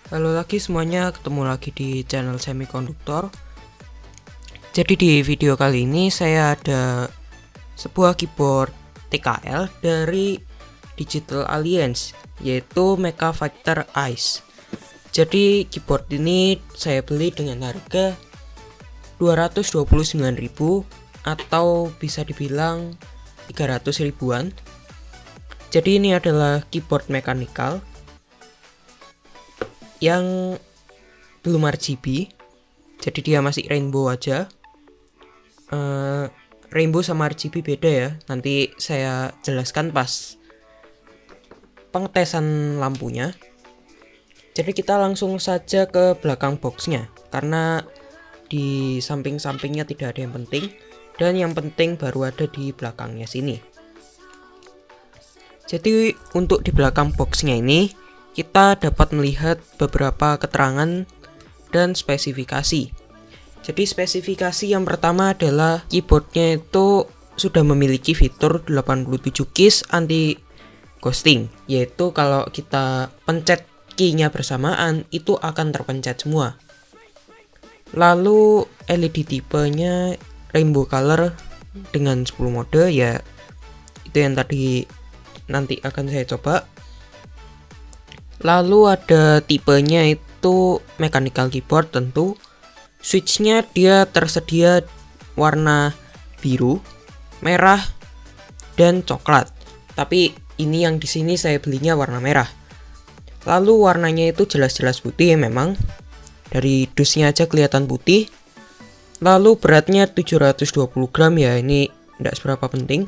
Halo lagi semuanya, ketemu lagi di channel Semikonduktor. Jadi di video kali ini saya ada sebuah keyboard TKL dari Digital Alliance, yaitu Mecha Fighter Ice. Jadi keyboard ini saya beli dengan harga 229.000 atau bisa dibilang 300 ribuan. Jadi ini adalah keyboard mechanical yang belum RGB, jadi dia masih rainbow aja. Rainbow sama RGB beda ya, nanti saya jelaskan pas pengetesan lampunya. Jadi kita langsung saja ke belakang boxnya, karena di samping-sampingnya tidak ada yang penting, dan yang penting baru ada di belakangnya sini. Jadi untuk di belakang boxnya ini kita dapat melihat beberapa keterangan dan spesifikasi. Jadi spesifikasi yang pertama adalah keyboardnya itu sudah memiliki fitur 87 keys anti ghosting, yaitu kalau kita pencet key-nya bersamaan itu akan terpencet semua. Lalu LED tipenya rainbow color dengan 10 mode, ya itu yang tadi nanti akan saya coba. Lalu ada tipenya itu mechanical keyboard tentu. Switchnya dia tersedia warna biru, merah, dan coklat. Tapi ini yang di sini saya belinya warna merah. Lalu warnanya itu jelas-jelas putih memang. Dari dusnya aja kelihatan putih. Lalu beratnya 720 gram ya, ini tidak seberapa penting.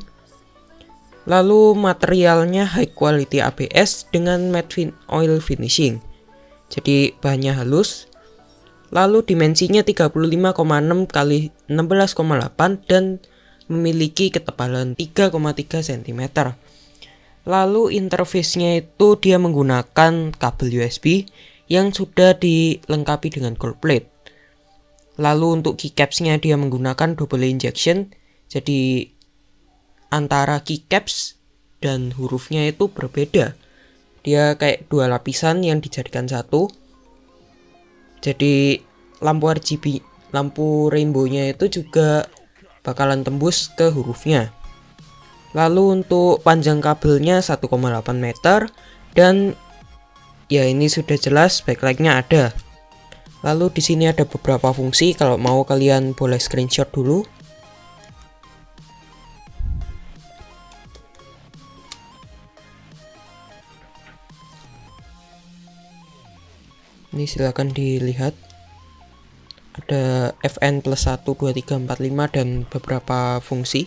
Lalu materialnya high quality ABS dengan matte oil finishing. Jadi bahannya halus. Lalu dimensinya 35,6 x 16,8 dan memiliki ketebalan 3,3 cm. Lalu interface-nya itu dia menggunakan kabel USB yang sudah dilengkapi dengan gold plate. Lalu untuk keycaps-nya dia menggunakan double injection. Jadi antara keycaps dan hurufnya itu berbeda. Dia kayak dua lapisan yang dijadikan satu. Jadi lampu RGB, lampu rainbow-nya itu juga bakalan tembus ke hurufnya. Lalu untuk panjang kabelnya 1,8 meter dan ya ini sudah jelas backlight-nya ada. Lalu di sini ada beberapa fungsi, kalau mau kalian boleh screenshot dulu. Ini silahkan dilihat. Ada FN plus 1, 2, 3, 4, 5 dan beberapa fungsi.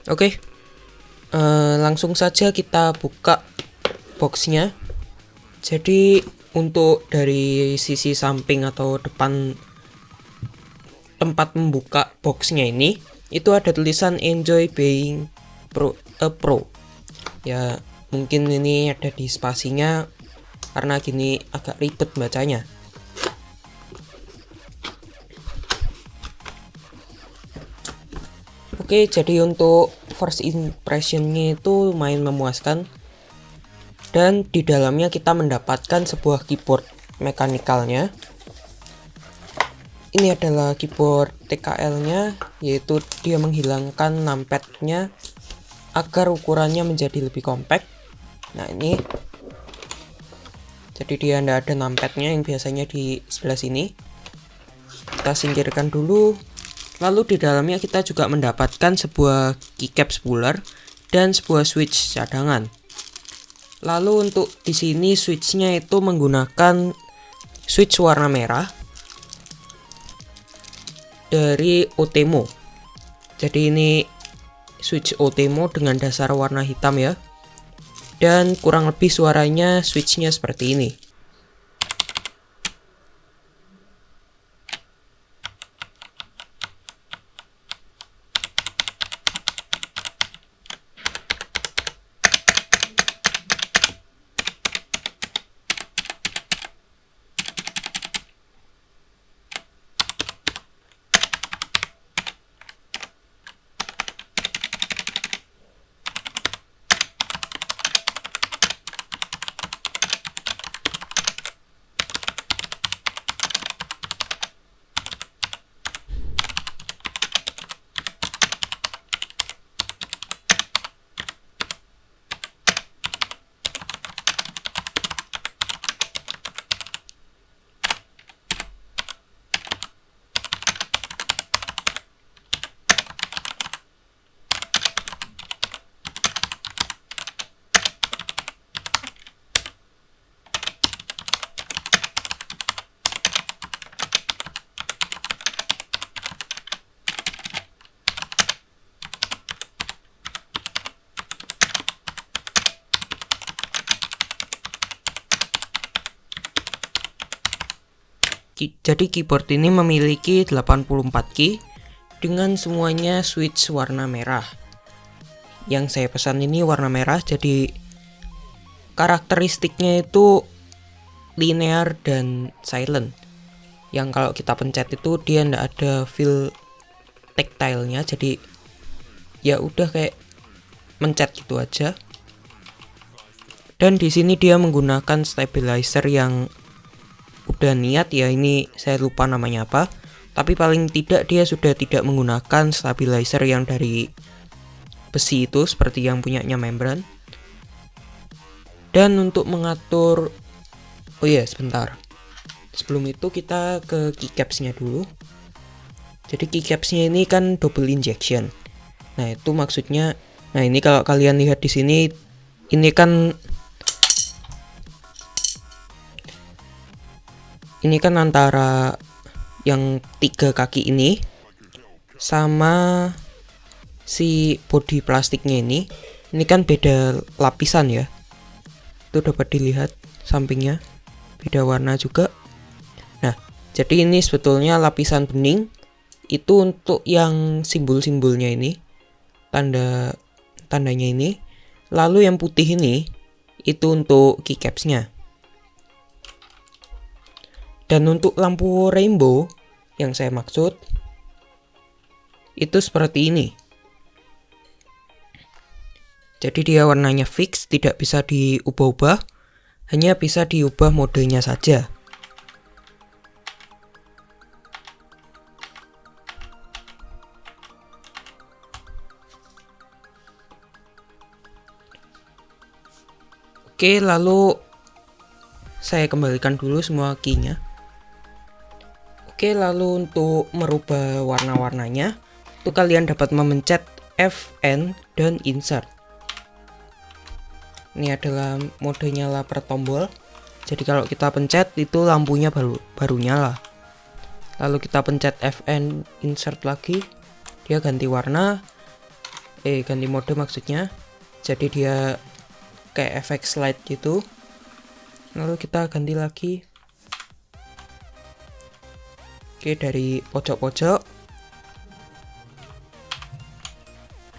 Oke, langsung saja kita buka boxnya. Jadi untuk dari sisi samping atau depan tempat membuka boxnya ini, itu ada tulisan Enjoy Being a Pro. Ya mungkin ini ada di spasinya, karena gini agak ribet bacanya. Oke, jadi untuk first impressionnya itu main memuaskan. Dan di dalamnya kita mendapatkan sebuah keyboard mechanical-nya. Ini adalah keyboard TKL-nya, yaitu dia menghilangkan numpad-nya agar ukurannya menjadi lebih compact. Nah ini, jadi dia tidak ada numpad-nya yang biasanya di sebelah sini. Kita singkirkan dulu. Lalu di dalamnya kita juga mendapatkan sebuah keycap spooler dan sebuah switch cadangan. Lalu untuk di sini switchnya itu menggunakan switch warna merah dari Otemo. Jadi ini switch Otemo dengan dasar warna hitam ya. Dan kurang lebih suaranya switchnya seperti ini. Jadi keyboard ini memiliki 84 key dengan semuanya switch warna merah. Yang saya pesan ini warna merah, jadi karakteristiknya itu linear dan silent. Yang kalau kita pencet itu dia ndak ada feel tactile-nya, jadi ya udah kayak mencet gitu aja. Dan di sini dia menggunakan stabilizer yang udah niat ya, ini saya lupa namanya apa. Tapi paling tidak dia sudah tidak menggunakan stabilizer yang dari besi itu seperti yang punyanya membran. Dan untuk mengatur, oh iya sebentar, sebelum itu kita ke keycaps-nya dulu. Jadi keycaps-nya ini kan double injection. Nah itu maksudnya, nah ini kalau kalian lihat di sini, ini kan antara yang 3 kaki ini sama si body plastiknya ini kan beda lapisan ya. Itu dapat dilihat sampingnya beda warna juga. Nah, jadi ini sebetulnya lapisan bening itu untuk yang simbol-simbolnya ini, tandanya ini. Lalu yang putih ini itu untuk keycaps-nya. Dan untuk lampu rainbow yang saya maksud itu seperti ini. Jadi dia warnanya fix, tidak bisa diubah-ubah, hanya bisa diubah modenya saja. Oke, lalu saya kembalikan dulu semua key-nya. Oke, lalu untuk merubah warna-warnanya, itu kalian dapat memencet Fn dan insert. Ini adalah mode nyala per tombol. Jadi kalau kita pencet itu lampunya baru nyala. Lalu kita pencet Fn insert lagi, dia ganti warna, ganti mode maksudnya. Jadi dia kayak efek slide gitu. Lalu kita ganti lagi. Oke, dari pojok-pojok.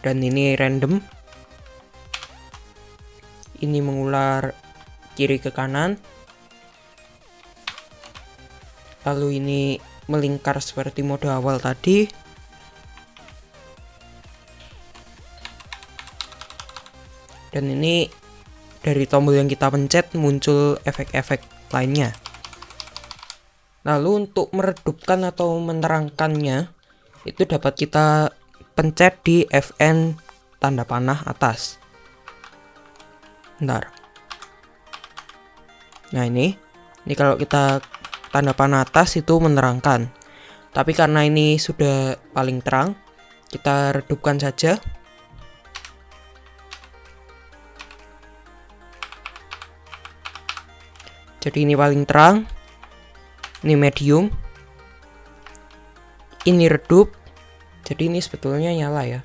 Dan ini random. Ini mengular kiri ke kanan. Lalu ini melingkar seperti mode awal tadi. Dan ini dari tombol yang kita pencet muncul efek-efek lainnya. Lalu untuk meredupkan atau menerangkannya itu dapat kita pencet di Fn tanda panah atas. Bentar. Nah ini kalau kita tanda panah atas itu menerangkan. Tapi karena ini sudah paling terang, kita redupkan saja. Jadi ini paling terang, ini medium, ini redup. Jadi ini sebetulnya nyala ya,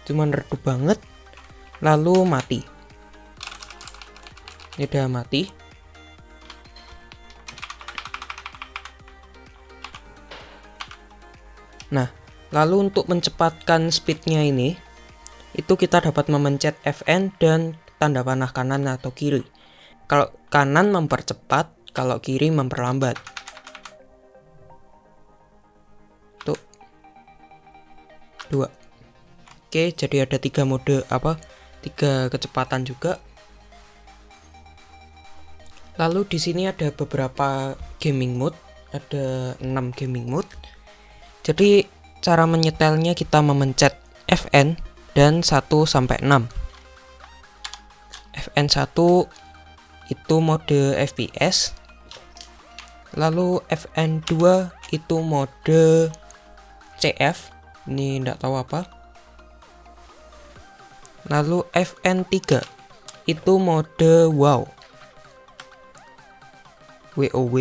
cuman redup banget. Lalu mati. Ini udah mati. Nah, lalu untuk mencepatkan speednya ini, itu kita dapat memencet Fn dan tanda panah kanan atau kiri. Kalau kanan mempercepat, kalau kiri memperlambat. Tuh. 2. Oke, jadi ada 3 mode 3 kecepatan juga. Lalu di sini ada beberapa gaming mode, ada 6 gaming mode. Jadi cara menyetelnya kita memencet Fn dan 1 sampai 6. Fn 1 itu mode FPS. Lalu Fn2 itu mode CF. Ini enggak tahu apa. Lalu Fn3 itu mode WoW. WoW.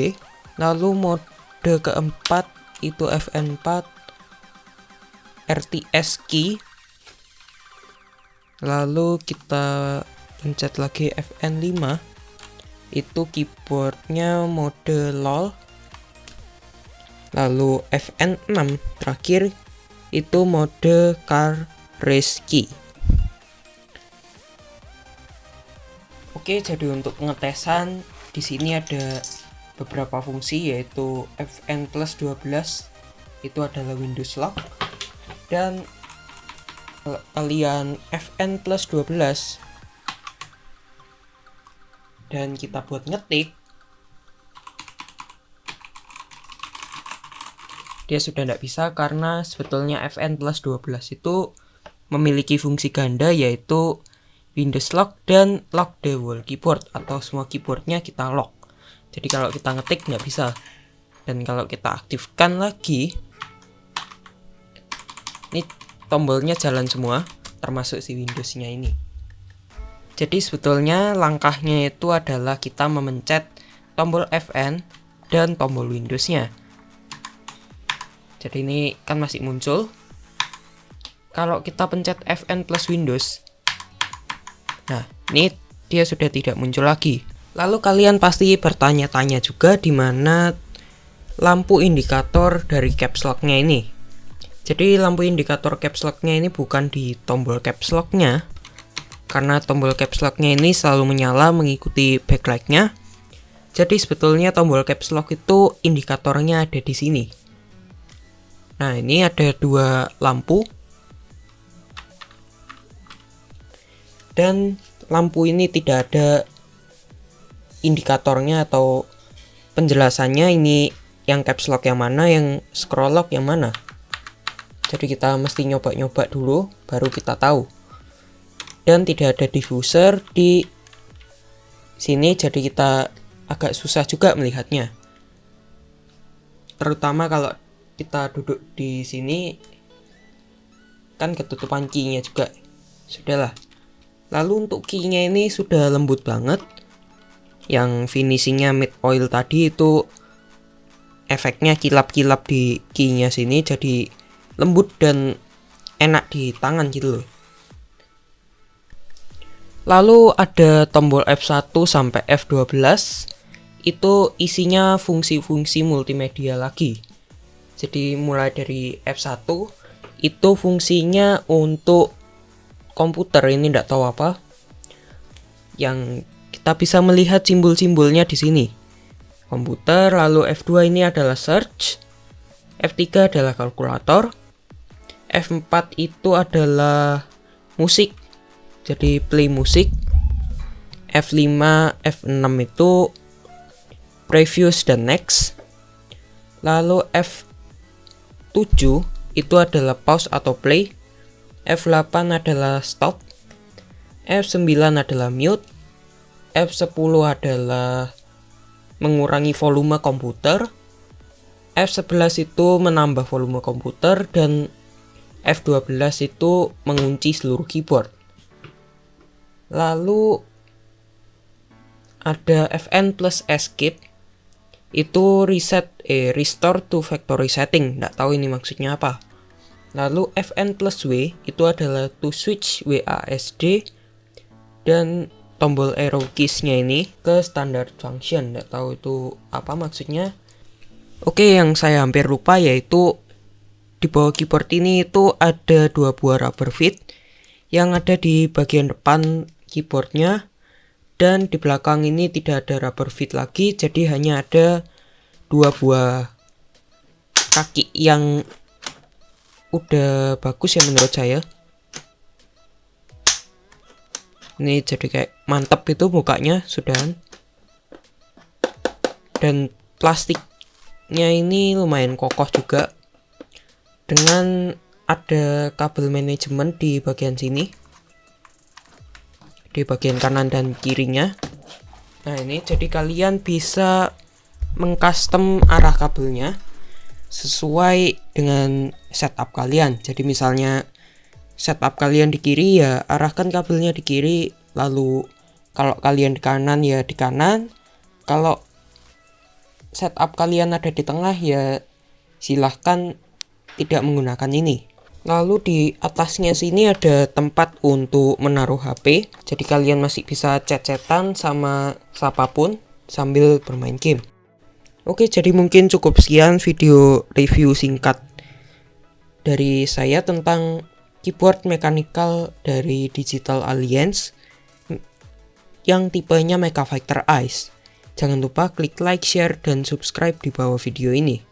Lalu mode keempat itu Fn4 RTS key. Lalu kita pencet lagi Fn5, itu keyboardnya mode LOL. Lalu FN6 terakhir itu mode car race key. Oke, jadi untuk pengetesan di sini ada beberapa fungsi, yaitu FN+12 itu adalah Windows Lock, dan kalau kalian FN+12 dan kita buat ngetik, dia sudah tidak bisa karena sebetulnya FN+12 itu memiliki fungsi ganda, yaitu Windows Lock dan Lock the whole keyboard, atau semua keyboardnya kita lock. Jadi kalau kita ngetik nggak bisa. Dan kalau kita aktifkan lagi, ini tombolnya jalan semua, termasuk si Windowsnya ini. Jadi sebetulnya langkahnya itu adalah kita memencet tombol FN dan tombol Windowsnya. Jadi ini kan masih muncul. Kalau kita pencet FN plus Windows, nah ini dia sudah tidak muncul lagi. Lalu kalian pasti bertanya-tanya juga di mana lampu indikator dari caps lock-nya ini. Jadi lampu indikator caps lock-nya ini bukan di tombol caps lock-nya, karena tombol caps lock-nya ini selalu menyala mengikuti backlight-nya. Jadi sebetulnya tombol caps lock itu indikatornya ada di sini. Nah, ini ada dua lampu. Dan lampu ini tidak ada indikatornya atau penjelasannya ini yang caps lock yang mana, yang scroll lock yang mana. Jadi kita mesti nyoba-nyoba dulu baru kita tahu. Dan tidak ada diffuser di sini, jadi kita agak susah juga melihatnya. Terutama kalau kita duduk di sini kan ketutupan key-nya juga. Sudahlah. Lalu untuk key-nya ini sudah lembut banget. Yang finishingnya matte oil tadi itu efeknya kilap-kilap di key-nya sini, jadi lembut dan enak di tangan gitu loh. Lalu ada tombol F1 sampai F12. Itu isinya fungsi-fungsi multimedia lagi. Jadi mulai dari F1 itu fungsinya untuk komputer, ini tidak tahu apa, yang kita bisa melihat simbol-simbolnya di sini. Komputer. Lalu F2 ini adalah search, F3 adalah kalkulator, F4 itu adalah musik, jadi play musik, F5, F6 itu previous dan next. Lalu F7 itu adalah pause atau play, F8 adalah stop, F9 adalah mute, F10 adalah mengurangi volume komputer, F11 itu menambah volume komputer, dan F12 itu mengunci seluruh keyboard. Lalu ada FN plus escape, itu restore to factory setting, nggak tahu ini maksudnya apa. Lalu FN plus W itu adalah to switch WASD, dan tombol arrow keys-nya ini ke standard function, nggak tahu itu apa maksudnya. Oke, yang saya hampir lupa yaitu di bawah keyboard ini itu ada dua buah rubber feet yang ada di bagian depan keyboardnya, dan di belakang ini tidak ada rubber feet lagi, jadi hanya ada dua buah kaki yang udah bagus ya menurut saya. Ini jadi kayak mantap itu mukanya sudahan. Dan plastiknya ini lumayan kokoh juga, dengan ada kabel manajemen di bagian sini, di bagian kanan dan kirinya. Nah ini jadi kalian bisa mengcustom arah kabelnya sesuai dengan setup kalian. Jadi misalnya setup kalian di kiri, ya arahkan kabelnya di kiri. Lalu kalau kalian di kanan ya di kanan. Kalau setup kalian ada di tengah ya silahkan tidak menggunakan ini. Lalu di atasnya sini ada tempat untuk menaruh HP, jadi kalian masih bisa chat-chatan sama siapapun sambil bermain game. Oke, jadi mungkin cukup sekian video review singkat dari saya tentang keyboard mechanical dari Digital Alliance yang tipenya Mega Fighter Ice. Jangan lupa klik like, share, dan subscribe di bawah video ini.